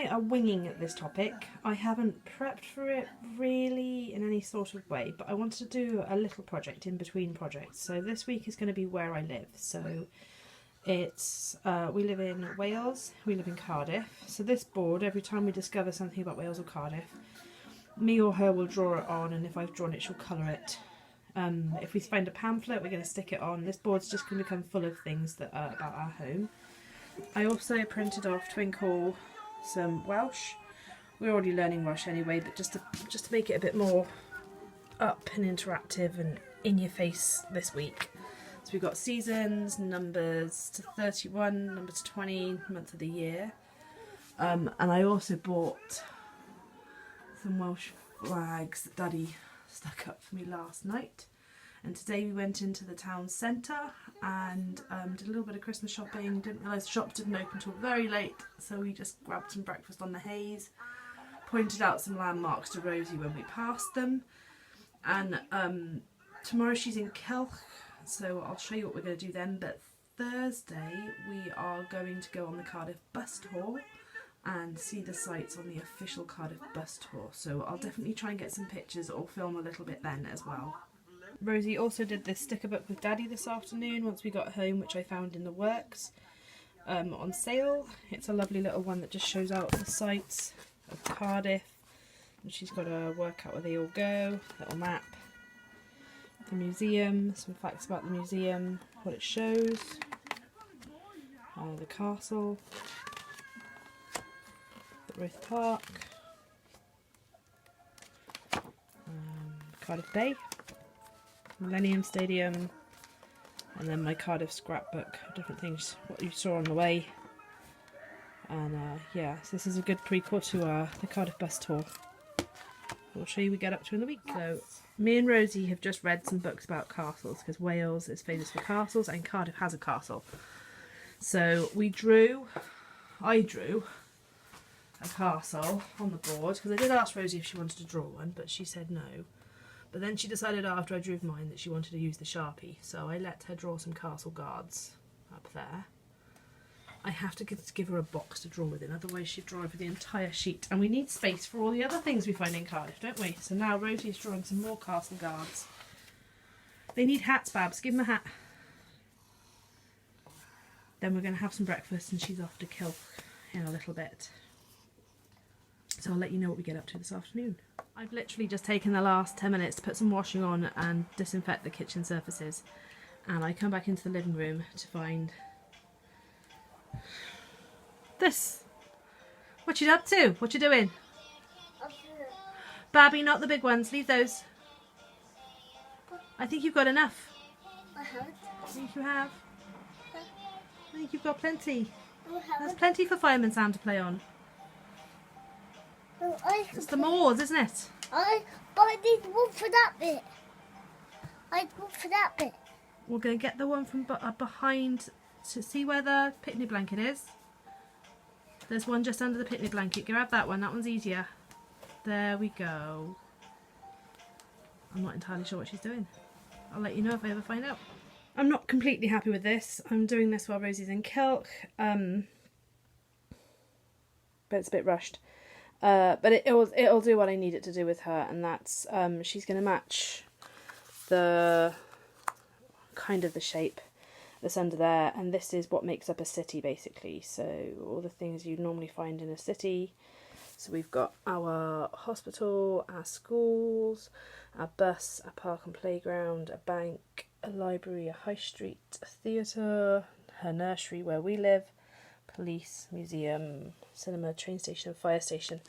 I are winging this topic. I haven't prepped for it really in any sort of way, but I wanted to do a little project in between projects. So this week is going to be where I live. So it's we live in Wales, we live in Cardiff. So this board, every time we discover something about Wales or Cardiff, me or her will draw it on, and if I've drawn it, she'll colour it. If we find a pamphlet, we're going to stick it on. This board's just going to become full of things that are about our home. I also printed off Twinkle some Welsh. We're already learning Welsh anyway, but just to make it a bit more up and interactive and in your face this week. So we've got seasons, numbers to 31, number to 20, month of the year. And I also bought some Welsh flags that Daddy stuck up for me last night. And today we went into the town centre and did a little bit of Christmas shopping. Didn't realise the shops didn't open until very late, so we just grabbed some breakfast on the Hayes, pointed out some landmarks to Rosie when we passed them. And tomorrow she's in Kilch, so I'll show you what we're going to do then. But Thursday we are going to go on the Cardiff bus tour and see the sights on the official Cardiff bus tour. So I'll definitely try and get some pictures or film a little bit then as well. Rosie also did this sticker book with Daddy this afternoon once we got home, which I found in the works on sale. It's a lovely little one that just shows out the sights of Cardiff, and she's got to work out where they all go, little map, the museum, some facts about the museum, what it shows, the castle, the Ruth Park, Cardiff Bay, Millennium Stadium, and then my Cardiff scrapbook, different things, what you saw on the way. And yeah, so this is a good prequel to the Cardiff bus tour. We'll show you what we get up to in the week. So me and Rosie have just read some books about castles, because Wales is famous for castles and Cardiff has a castle. So I drew a castle on the board, because I did ask Rosie if she wanted to draw one, but she said no. But then she decided after I drew mine that she wanted to use the Sharpie, so I let her draw some castle guards up there. I have to give her a box to draw within, otherwise she'd draw over the entire sheet. And we need space for all the other things we find in Cardiff, don't we? So now Rosie's drawing some more castle guards. They need hats, Babs. Give them a hat. Then we're going to have some breakfast and she's off to Kilch in a little bit. So I'll let you know what we get up to this afternoon. I've literally just taken the last 10 minutes to put some washing on and disinfect the kitchen surfaces. And I come back into the living room to find this. What you up to? What you doing? Babby, not the big ones. Leave those. I think you've got enough. I think you have. I think you've got plenty. There's plenty for Fireman Sam to play on. It's the moors, isn't it? But I need one for that bit. I need one for that bit. We're going to get the one from behind to see where the picnic blanket is. There's one just under the picnic blanket. Grab that one. That one's easier. There we go. I'm not entirely sure what she's doing. I'll let you know if I ever find out. I'm not completely happy with this. I'm doing this while Rosie's in Kilch. But it's a bit rushed. But it'll do what I need it to do with her, and that's she's going to match the kind of the shape that's under there, and this is what makes up a city basically. So all the things you'd normally find in a city. So we've got our hospital, our schools, our bus, our park and playground, a bank, a library, a high street, a theatre, her nursery where we live, police, museum, cinema, train station and fire station.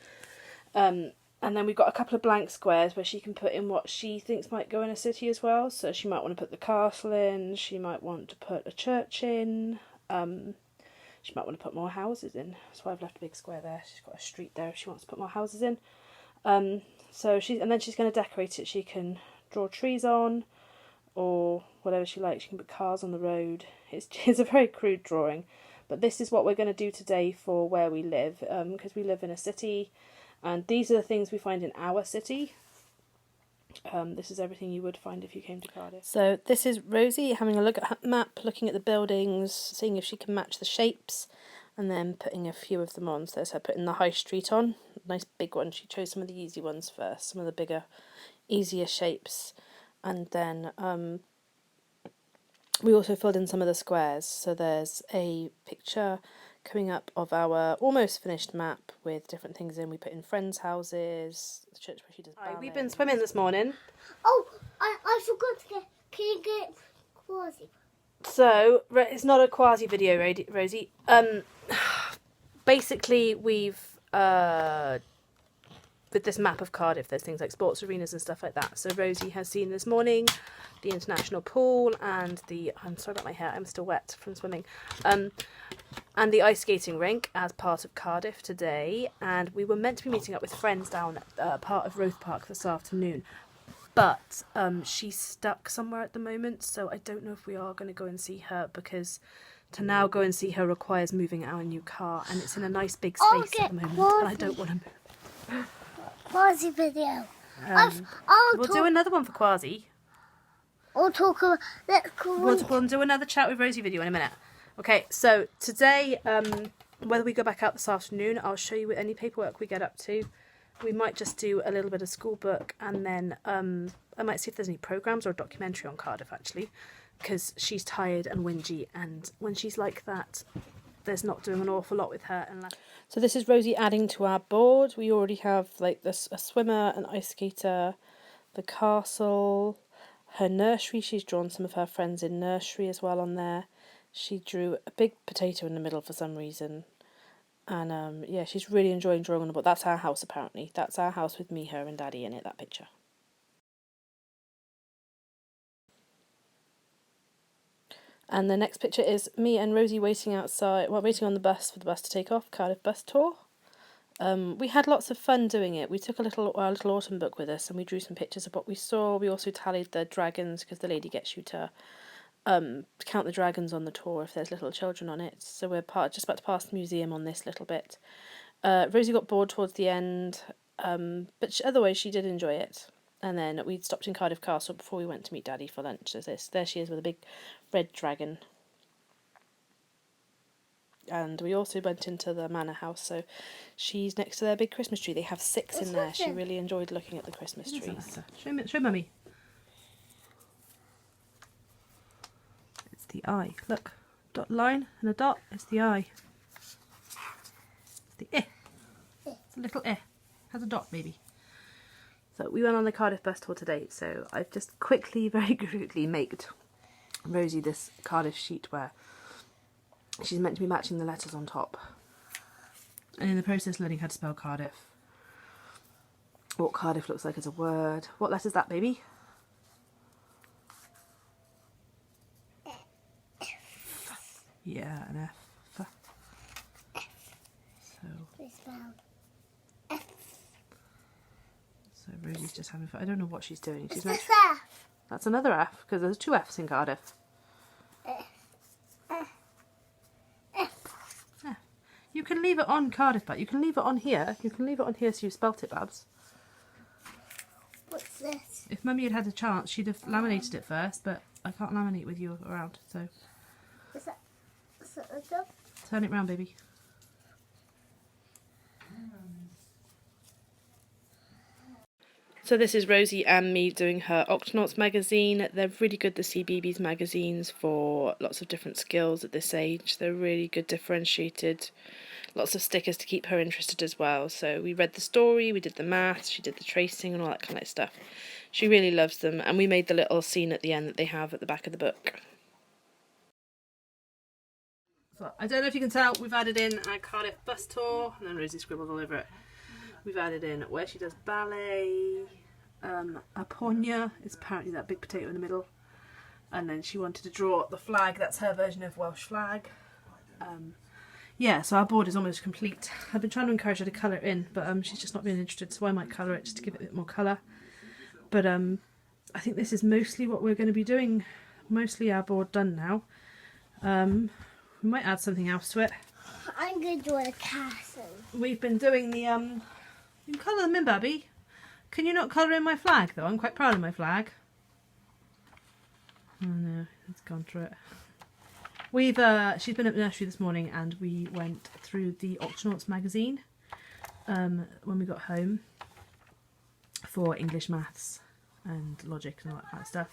And then we've got a couple of blank squares where she can put in what she thinks might go in a city as well. So she might want to put the castle in, she might want to put a church in, she might want to put more houses in. That's why I've left a big square there. She's got a street there if she wants to put more houses in. And then she's going to decorate it. She can draw trees on or whatever she likes. She can put cars on the road. It's a very crude drawing. But this is what we're going to do today for where we live, because we live in a city, and these are the things we find in our city. This is everything you would find if you came to Cardiff. So this is Rosie having a look at her map, looking at the buildings, seeing if she can match the shapes. and then putting a few of them on. So there's her putting the high street on, nice big one. She chose some of the easy ones first, some of the bigger, easier shapes, and then we also filled in some of the squares. So there's a picture coming up of our almost finished map with different things in. We put in friends' houses, the church where she does ballet. Hi, we've been swimming this morning. Oh, I forgot to get. Can you get quasi? So it's not a quasi video, Rosie. Basically, we've with this map of Cardiff, there's things like sports arenas and stuff like that. So Rosie has seen this morning the international pool and I'm sorry about my hair, I'm still wet from swimming, and the ice skating rink as part of Cardiff today. And we were meant to be meeting up with friends down at part of Roath Park this afternoon, but she's stuck somewhere at the moment, so I don't know if we are going to go and see her, because to now go and see her requires moving our new car, and it's in a nice big space at the moment, and I don't want to move. Quasi video. We'll do another one for Quasi. I'll talk about. We'll do another chat with Rosie video in a minute. Okay, so today, whether we go back out this afternoon, I'll show you any paperwork we get up to. We might just do a little bit of school book, and then I might see if there's any programmes or a documentary on Cardiff, actually, because she's tired and whingy, and when she's like that, there's not doing an awful lot with her. So this is Rosie adding to our board. We already have like a swimmer, an ice skater, the castle, her nursery. She's drawn some of her friends in nursery as well on there. She drew a big potato in the middle for some reason. And yeah, she's really enjoying drawing on the board. That's our house, apparently. That's our house with me, her and Daddy in it, that picture. And the next picture is me and Rosie waiting outside, well, waiting on the bus for the bus to take off, Cardiff bus tour. We had lots of fun doing it. We took our little autumn book with us, and we drew some pictures of what we saw. We also tallied the dragons, because the lady gets you to count the dragons on the tour if there's little children on it. So we're just about to pass the museum on this little bit. Rosie got bored towards the end, but otherwise she did enjoy it. And then we stopped in Cardiff Castle before we went to meet Daddy for lunch. So there she is with a big red dragon. And we also went into the manor house, so she's next to their big Christmas tree. They have 6 in there. She really enjoyed looking at the Christmas trees. Show Mummy. It's the eye. Look, dot line and a dot. It's the eye. It's the eh. It's a little eh. Has a dot maybe. So we went on the Cardiff bus tour today. So I've just very quickly made Rosie this Cardiff sheet where she's meant to be matching the letters on top. And in the process learning how to spell Cardiff. What Cardiff looks like as a word. What letter's that, baby? F. Yeah, an F. So Rosie's just having fun. I don't know what she's doing. She's meant to... That's another F, because there's 2 F's in Cardiff. You can leave it on Cardiff, but you can leave it on here. You can leave it on here so you've spelt it, Babs. What's this? If Mummy had had a chance, she'd have laminated it first, but I can't laminate with you around, so... Is that a job? Turn it round, baby. So this is Rosie and me doing her Octonauts magazine. They're really good, the CBeebies magazines, for lots of different skills at this age. They're really good, differentiated. Lots of stickers to keep her interested as well. So we read the story, we did the maths, she did the tracing and all that kind of stuff. She really loves them, and we made the little scene at the end that they have at the back of the book. So I don't know if you can tell, we've added in our Cardiff bus tour, and then Rosie scribbled all over it. We've added in where she does ballet, Aponia is apparently that big potato in the middle, and then she wanted to draw the flag, that's her version of Welsh flag. Yeah, so our board is almost complete. I've been trying to encourage her to colour it in, but she's just not been interested, so I might colour it just to give it a bit more colour. But I think this is mostly what we're going to be doing, mostly our board done now. We might add something else to it. I'm going to draw a castle. We've been doing the you can colour them in, Bubby. Can you not colour in my flag, though? I'm quite proud of my flag. Oh no, it's gone through it. She's been at nursery this morning, and we went through the Octonauts magazine when we got home for English, maths and logic and all that kind of stuff.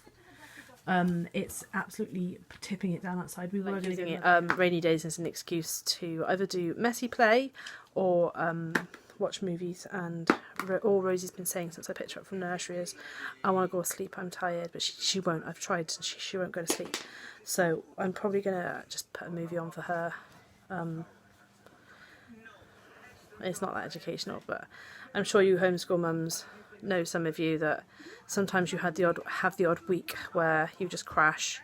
It's absolutely tipping it down outside. We were using it rainy days as an excuse to either do messy play or watch movies, and all Rosie's been saying since I picked her up from nursery is, I want to go to sleep, I'm tired, but she won't. I've tried, and she won't go to sleep. So I'm probably going to just put a movie on for her. It's not that educational, but I'm sure you homeschool mums know, some of you, that sometimes you have the odd week where you just crash,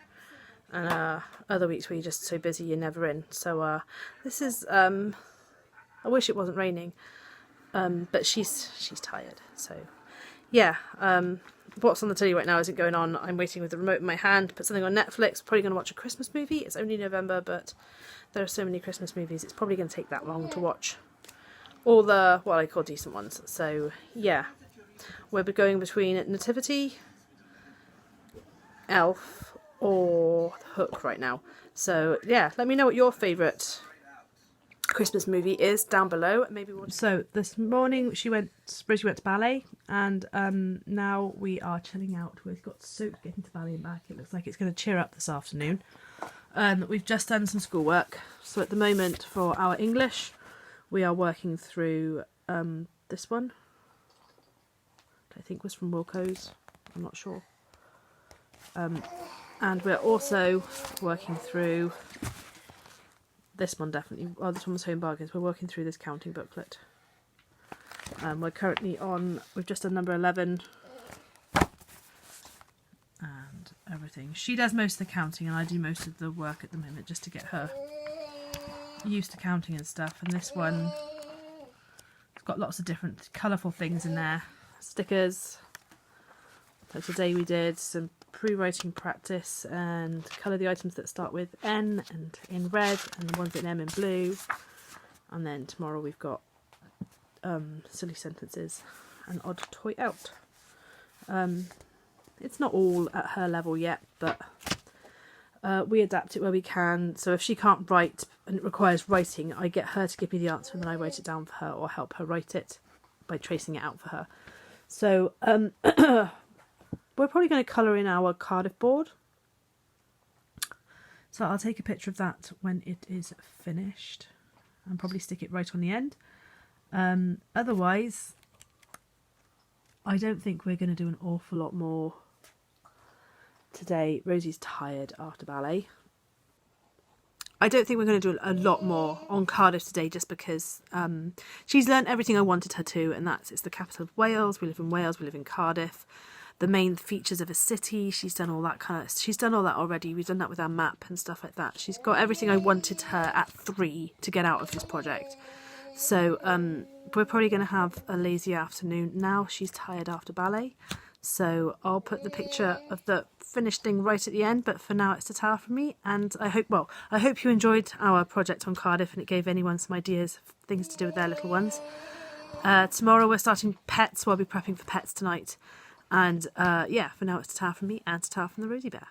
and other weeks where you're just so busy you're never in. So this is I wish it wasn't raining, but she's tired. So yeah, what's on the telly right now isn't going on. I'm waiting with the remote in my hand, put something on Netflix. Probably going to watch a Christmas movie. It's only November, but there are so many Christmas movies, it's probably going to take that long to watch all the what I call decent ones. So yeah, we'll be going between Nativity, Elf, or Hook right now. So yeah, let me know what your favourite Christmas movie is down below. Maybe we'll... So this morning Rosie went to ballet, and now we are chilling out. We've got soaked getting to ballet and back. It looks like it's going to cheer up this afternoon. We've just done some schoolwork, so at the moment for our English we are working through this one. I think was from Wilco's, I'm not sure. And we're also working through this one, definitely. Oh, this one was Home Bargains. We're working through this counting booklet. We're currently on, we've just done number 11 and everything. She does most of the counting and I do most of the work at the moment, just to get her used to counting and stuff. And this one, it's got lots of different colourful things in there. Stickers. So today we did some pre-writing practice and colour the items that start with N and in red, and the ones that end in blue. And then tomorrow we've got silly sentences and odd toy out. It's not all at her level yet, but we adapt it where we can. So if she can't write and it requires writing, I get her to give me the answer and then I write it down for her, or help her write it by tracing it out for her. So we're probably going to colour in our Cardiff board. So I'll take a picture of that when it is finished and probably stick it right on the end. Otherwise, I don't think we're going to do an awful lot more today. Rosie's tired after ballet. I don't think we're going to do a lot more on Cardiff today, just because she's learnt everything I wanted her to, and it's the capital of Wales. We live in Wales. We live in Cardiff. The main features of a city. She's done all that she's done all that already. We've done that with our map and stuff like that. She's got everything I wanted her at 3 to get out of this project. So we're probably going to have a lazy afternoon now. She's tired after ballet. So I'll put the picture of the finished thing right at the end, but for now it's ta-ta from me. And I hope you enjoyed our project on Cardiff and it gave anyone some ideas of things to do with their little ones. Tomorrow we're starting pets, so I'll be prepping for pets tonight. And yeah, for now it's ta-ta from me and ta-ta from the Rosie Bear.